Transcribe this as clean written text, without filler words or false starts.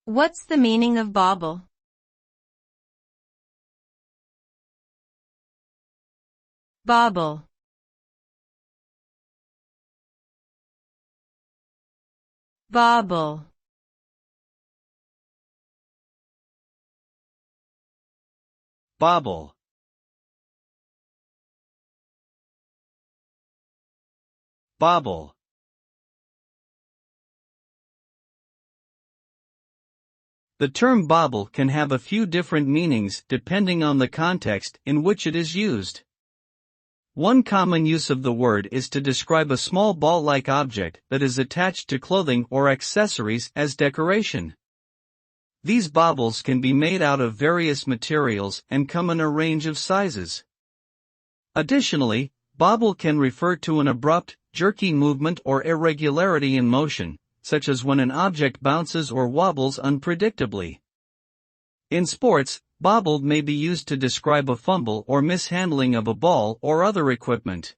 What's the meaning of bobble? Bobble. Bobble. Bobble. Bobble. The term bobble can have a few different meanings depending on the context in which it is used. One common use of the word is to describe a small ball-like object that is attached to clothing or accessories as decoration. These baubles can be made out of various materials and come in a range of sizes. Additionally, bobble can refer to an abrupt, jerky movement or irregularity in motion, such as when an object bounces or wobbles unpredictably. In sports, bobble may be used to describe a fumble or mishandling of a ball or other equipment.